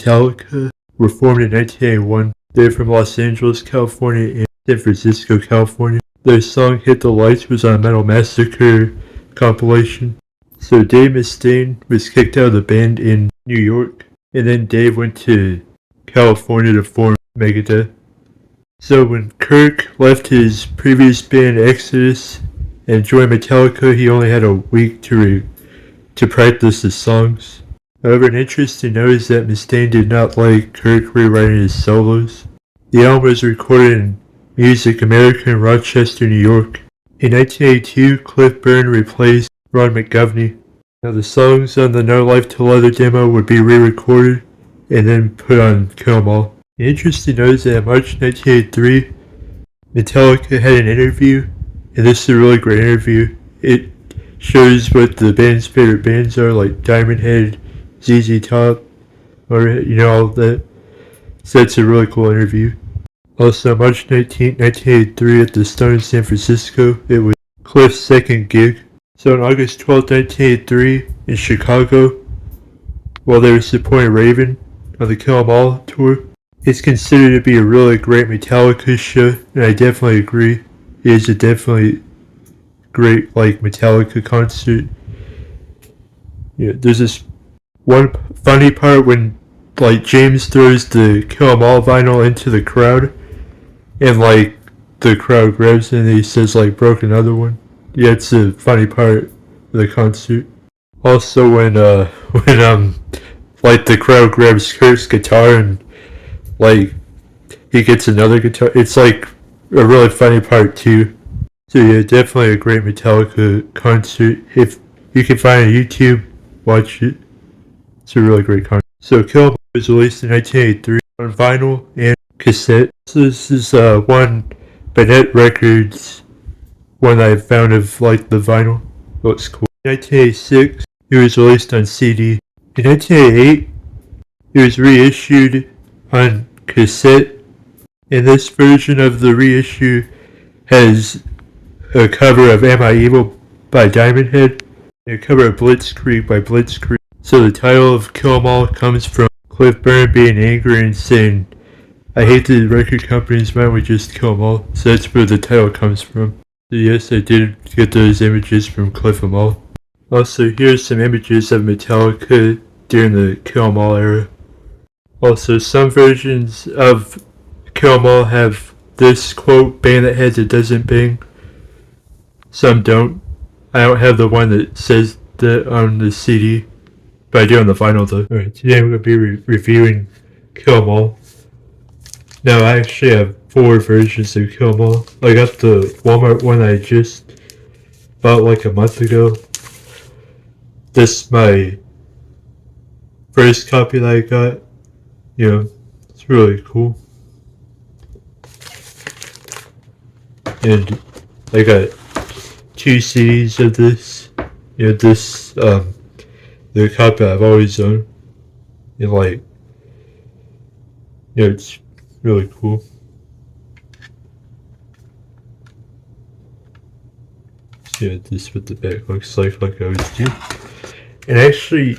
Metallica were formed in 1981. They're from Los Angeles, California and San Francisco, California. Their song Hit the Lights was on a Metal Massacre compilation. So Dave Mustaine was kicked out of the band in New York, and then Dave went to California to form Megadeth. So when Kirk left his previous band Exodus and joined Metallica, he only had a week to practice the songs. However, an interesting note is that Mustaine did not like Kirk rewriting his solos. The album was recorded in Music America in Rochester, New York. In 1982, Cliff Burn replaced Ron McGovney. Now the songs on the No Life to Leather demo would be re-recorded and then put on Kill 'Em All. An interesting note is that in March 1983, Metallica had an interview, and this is a really great interview. It shows what the band's favorite bands are, like Diamond Head, ZZ Top, or all that. So that's a really cool interview. Also, March 19, 1983 at the Stone in San Francisco, it was Cliff's second gig. So on August 12, 1983, in Chicago, while they were supporting Raven on the Kill 'Em All tour, it's considered to be a really great Metallica show, and I definitely agree. It is a definitely great Metallica concert. Yeah, there's this one funny part when James throws the Kill 'Em All vinyl into the crowd, and the crowd grabs it and he says broke another one. Yeah, it's a funny part of the concert. Also when the crowd grabs Kurt's guitar and he gets another guitar, it's a really funny part too. So yeah, definitely a great Metallica concert. If you can find it on YouTube, watch it. It's a really great concert. So Kill 'Em All was released in 1983 on vinyl and cassette. So this is one Bennett Records one I found of the vinyl. Looks cool. In 1986, it was released on CD. In 1988, it was reissued on cassette, and this version of the reissue has a cover of Am I Evil by Diamond Head and a cover of Blitzkrieg by Blitzkrieg. So the title of Kill 'Em All comes from Cliff Burn being angry and saying, I hate the record companies, why don't we just kill 'em all? So that's where the title comes from. So yes, I did get those images from Cliff 'Em All. Also, here's some images of Metallica during the Kill 'Em All era. Also, some versions of Kill 'Em All have this quote, band that heads it doesn't bang. Some don't. I don't have the one that says that on the CD, but I do on the vinyl though. Alright, today I'm going to be reviewing Kill 'Em All. Now I actually have 4 versions of Kill 'Em All. I got the Walmart one I just bought a month ago. This is my first copy that I got. It's really cool. And I got 2 CDs of this. This the copy I've always owned. And it's really cool. Yeah, this is what the back looks like I always do. And actually,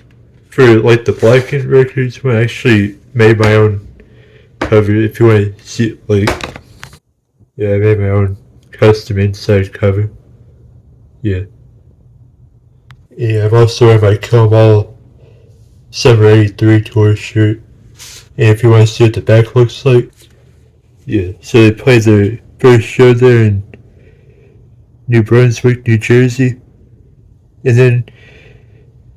for the Blackened Records one, I actually made my own cover. If you want to see yeah, I made my own custom inside cover. Yeah. Yeah, I'm also wearing my Kill 'Em All Summer 83 tour shirt. And if you want to see what the back looks like, yeah. So they played their first show there in New Brunswick, New Jersey. And then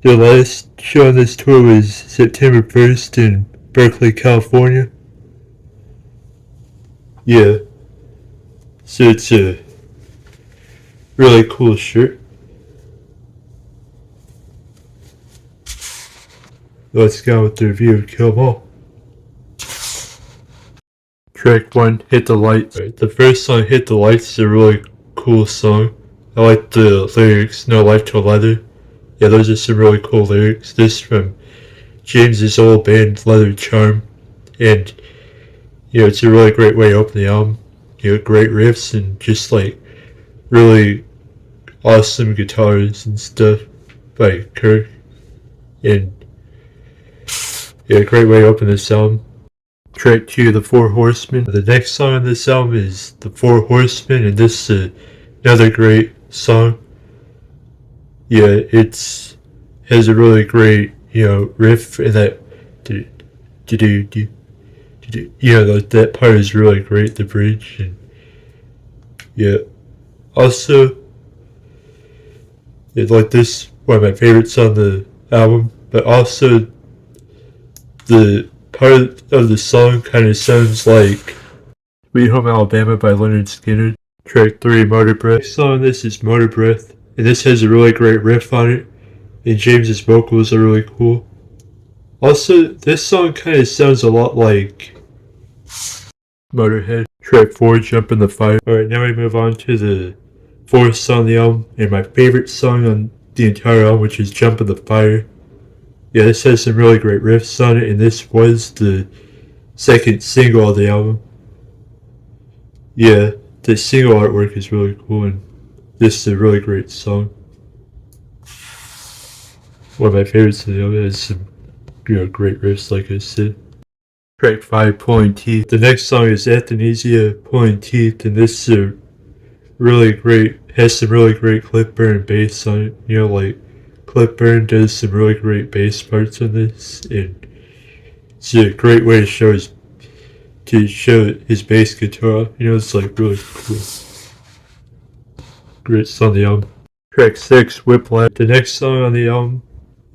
their last show on this tour was September 1st in Berkeley, California. Yeah. So it's a really cool shirt. Let's go with the review of Kill 'Em All. Track 1, Hit the Lights. Right, the first song, Hit the Lights, is a really cool song. I like the lyrics, No Life to Leather. Yeah, those are some really cool lyrics. This is from James's old band, Leather Charm. And, it's a really great way to open the album. Great riffs and just really awesome guitars and stuff by Kirk. And Yeah, great way to open this album. Track 2, The Four Horsemen. The next song on this album is The Four Horsemen, and this is another great song. Yeah, it's has a really great, riff, and that that part is really great, the bridge, and yeah. Also, like this one of my favorites on the album, but also the part of the song kind of sounds like Sweet Home Alabama by Leonard Skinner. Track 3, Motor Breath. The song on this is Motor Breath, and this has a really great riff on it, and James's vocals are really cool. Also, this song kind of sounds a lot like Motorhead. Track 4, Jump in the Fire. Alright, now we move on to the fourth song on the album, and my favorite song on the entire album, which is Jump in the Fire. Yeah, this has some really great riffs on it, and this was the second single of the album. Yeah, the single artwork is really cool, and this is a really great song. One of my favorites of the album. It has some, great riffs, like I said. Track 5, Pulling Teeth. The next song is Athanasia, Pulling Teeth, and this is has some really great Clipburn bass on it. Like Clipburn does some really great bass parts on this, and it's a great way to show his bass guitar. It's like really cool. Great song on the album. Track 6, Whiplash. The next song on the album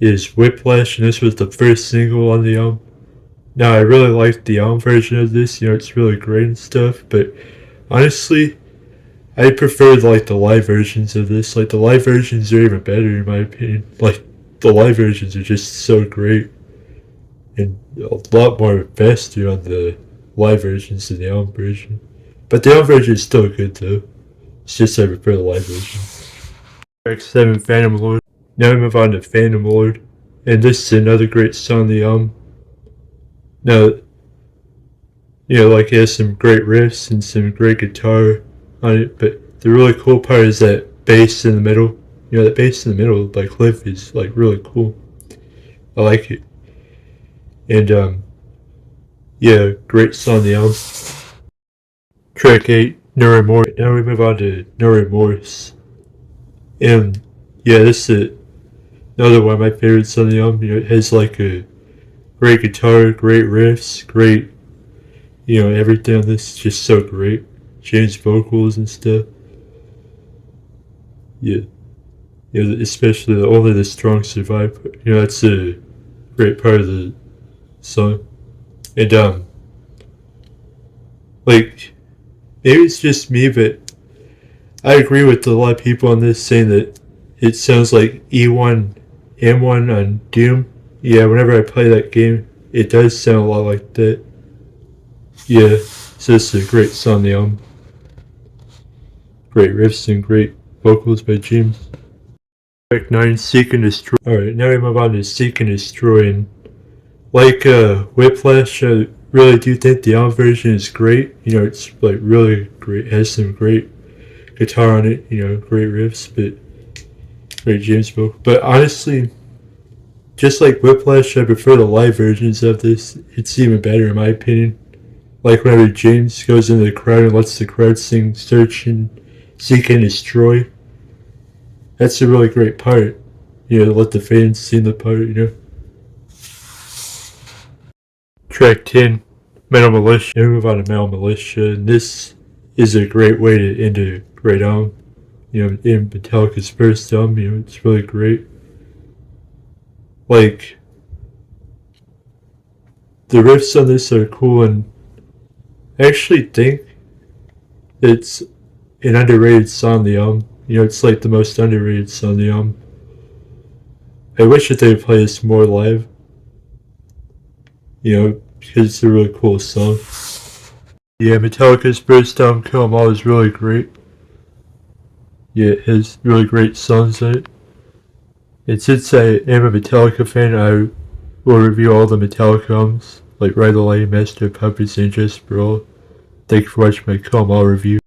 is Whiplash, and this was the first single on the album. Now, I really liked the album version of this. It's really great and stuff, but honestly, I preferred like the live versions of this. Like the live versions are even better in my opinion. Like the live versions are just so great, and a lot more faster on the live versions than the album version. But the album version is still good though. It's just I prefer the live version. Track 7, Phantom Lord. Now we move on to Phantom Lord, and this is another great song on the album. Now, like it has some great riffs and some great guitar on it, but the really cool part is that bass in the middle. That bass in the middle by Cliff is like really cool. I like it. And great song on the album. Track 8, No Remorse. Now we move on to No Remorse. And this is another one of my favorites on the album. It has like a great guitar, great riffs, great, everything on this is just so great. James vocals and stuff. Yeah, especially Only the Strong Survive. That's a great part of the song. And like maybe it's just me, but I agree with a lot of people on this saying that it sounds like E1, M1 on Doom. Yeah, whenever I play that game, it does sound a lot like that. Yeah, so it's a great song on the album. Great riffs and great vocals by James. Track 9, Seek and Destroy. Alright, now we move on to Seek and Destroy. And like Whiplash, I really do think the album version is great. It's like really great. It has some great guitar on it, great riffs, but great James vocal. But honestly, just like Whiplash, I prefer the live versions of this. It's even better in my opinion. Like whenever James goes into the crowd and lets the crowd sing Search and Seek and Destroy. That's a really great part. Let the fans sing the part, Track 10, Metal Militia. Now we move on to Metal Militia, and this is a great way to end a great album. In Metallica's first album, it's really great. Like, the riffs on this are cool, and I actually think it's an underrated song on the album. It's like the most underrated song on the album. I wish that they would play this more live. Because it's a really cool song. Yeah, Metallica's first album, Kill 'Em All, is really great. Yeah, it has really great songs in it. And since I am a Metallica fan, I will review all the Metallica albums, like Ride the Lightning, Master of Puppets, and Just for All. Thank you for watching my Kill 'Em All review.